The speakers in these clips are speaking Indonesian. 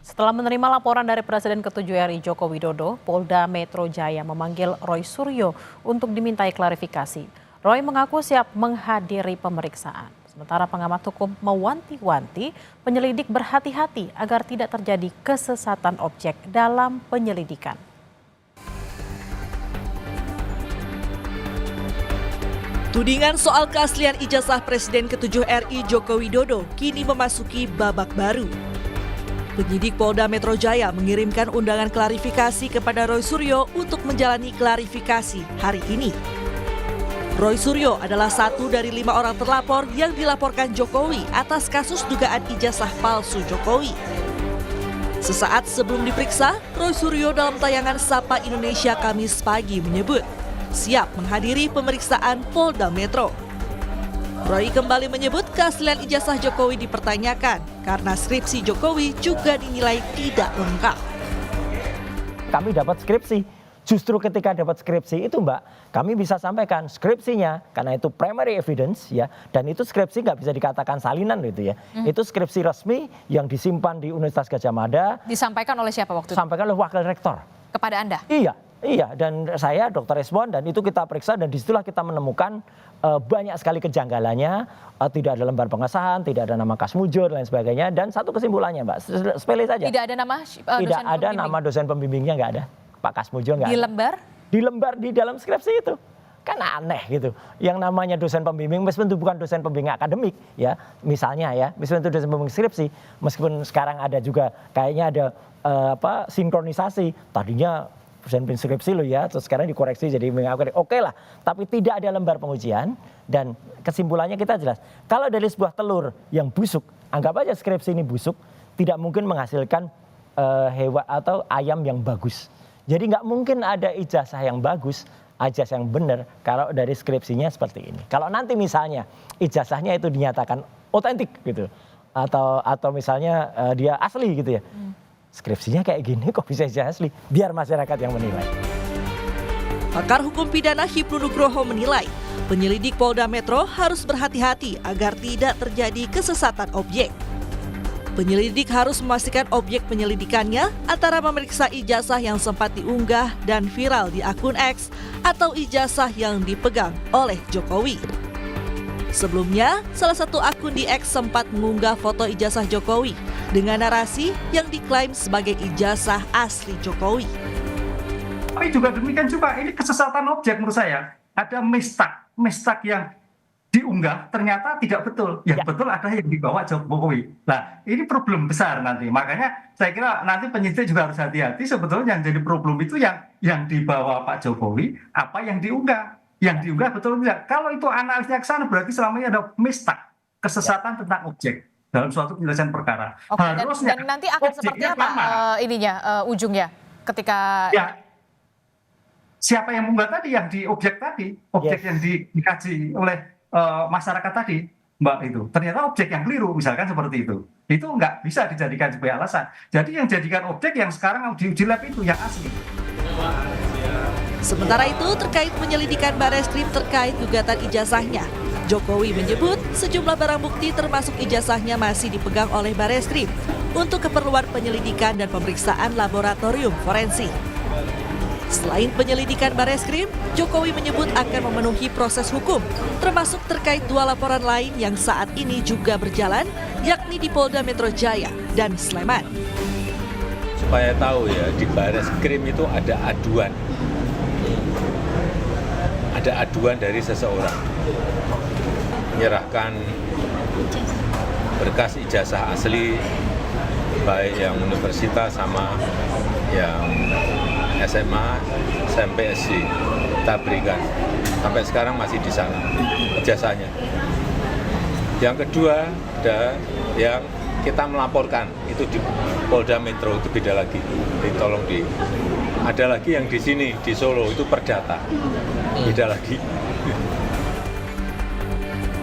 Setelah menerima laporan dari Presiden ke-7 RI Joko Widodo, Polda Metro Jaya memanggil Roy Suryo untuk dimintai klarifikasi. Roy mengaku siap menghadiri pemeriksaan. Sementara pengamat hukum mewanti-wanti penyelidik berhati-hati agar tidak terjadi kesesatan objek dalam penyelidikan. Tudingan soal keaslian ijazah Presiden ke-7 RI Joko Widodo kini memasuki babak baru. Penyidik Polda Metro Jaya mengirimkan undangan klarifikasi kepada Roy Suryo untuk menjalani klarifikasi hari ini. Roy Suryo adalah satu dari 5 orang terlapor yang dilaporkan Jokowi atas kasus dugaan ijazah palsu Jokowi. Sesaat sebelum diperiksa, Roy Suryo dalam tayangan Sapa Indonesia Kamis pagi menyebut siap menghadiri pemeriksaan Polda Metro. Roy kembali menyebut keaslian ijazah Jokowi dipertanyakan karena skripsi Jokowi juga dinilai tidak lengkap. Kami dapat skripsi, justru ketika dapat skripsi itu Mbak, kami bisa sampaikan skripsinya karena itu primary evidence ya, dan itu skripsi nggak bisa dikatakan salinan gitu ya. Itu skripsi resmi yang disimpan di Universitas Gadjah Mada. Disampaikan oleh siapa waktu itu? Disampaikan oleh Wakil Rektor. Kepada Anda? Iya, dan saya Dr. Reswan, dan itu kita periksa dan disitulah kita menemukan banyak sekali kejanggalannya, tidak ada lembar pengesahan, tidak ada nama Kasmujur dan lain sebagainya, dan satu kesimpulannya Mbak, sepele saja. Tidak ada nama tidak ada nama dosen pembimbingnya, nggak ada. Pak Kasmujur nggak ada. Di lembar? Di lembar di dalam skripsi itu. Kan aneh gitu. Yang namanya dosen pembimbing, meskipun itu bukan dosen pembimbing akademik ya, misalnya ya, meskipun itu dosen pembimbing skripsi, meskipun sekarang ada juga kayaknya ada sinkronisasi, tadinya dosen skripsi lo ya, terus sekarang dikoreksi jadi oke lah, tapi tidak ada lembar pengujian, dan kesimpulannya kita jelas. Kalau dari sebuah telur yang busuk, anggap aja skripsi ini busuk, tidak mungkin menghasilkan hewan atau ayam yang bagus. Jadi nggak mungkin ada ijazah yang bagus, ijazah yang benar kalau dari skripsinya seperti ini. Kalau nanti misalnya ijazahnya itu dinyatakan otentik gitu, atau misalnya dia asli gitu ya. Skripsinya kayak gini kok bisa asli, biar masyarakat yang menilai. Pakar hukum pidana Hipnu Nugroho menilai penyelidik Polda Metro harus berhati-hati agar tidak terjadi kesesatan objek. Penyelidik harus memastikan objek penyelidikannya antara memeriksa ijazah yang sempat diunggah dan viral di akun X atau ijazah yang dipegang oleh Jokowi. Sebelumnya, salah satu akun di X sempat mengunggah foto ijazah Jokowi dengan narasi yang diklaim sebagai ijazah asli Jokowi. Tapi juga demikian juga, ini kesesatan objek menurut saya. Ada mistak yang diunggah ternyata tidak betul. Yang betul ada yang dibawa Jokowi. Nah, ini problem besar nanti. Makanya saya kira nanti penyidik juga harus hati-hati, sebetulnya yang jadi problem itu yang dibawa Pak Jokowi, apa yang diunggah. Yang diunggah betul tidak. Kalau itu analisnya ke sana berarti selama ini ada mistak, kesesatan tentang objek dalam suatu penyelesaian perkara. Oke, dan nanti akan seperti apa ujungnya ketika siapa yang mengunggah tadi, yang di objek tadi, objek yang dikaji oleh masyarakat tadi, Mbak, itu ternyata objek yang keliru, misalkan seperti itu nggak bisa dijadikan sebagai alasan. Jadi yang jadikan objek yang sekarang di uji lab itu yang asli. Sementara itu terkait penyelidikan Barreskrim terkait gugatan ijazahnya, Jokowi menyebut sejumlah barang bukti termasuk ijazahnya masih dipegang oleh Barreskrim untuk keperluan penyelidikan dan pemeriksaan laboratorium forensik. Selain penyelidikan Barreskrim, Jokowi menyebut akan memenuhi proses hukum, termasuk terkait 2 laporan lain yang saat ini juga berjalan, yakni di Polda Metro Jaya dan Sleman. Supaya tahu ya, di Barreskrim itu ada aduan. Ada aduan dari seseorang menyerahkan berkas ijazah asli, baik yang universitas sama yang SMA, SMP, SD, kita berikan. Sampai sekarang masih di sana ijazahnya. Yang kedua ada yang kita melaporkan, itu di Polda Metro, itu beda lagi. Tolong ada lagi yang di sini, di Solo, itu perdata, beda lagi.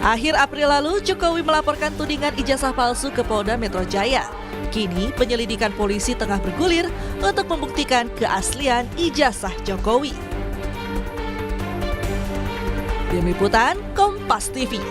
Akhir April lalu, Jokowi melaporkan tudingan ijazah palsu ke Polda Metro Jaya. Kini penyelidikan polisi tengah bergulir untuk membuktikan keaslian ijazah Jokowi. Tim Liputan Kompas TV.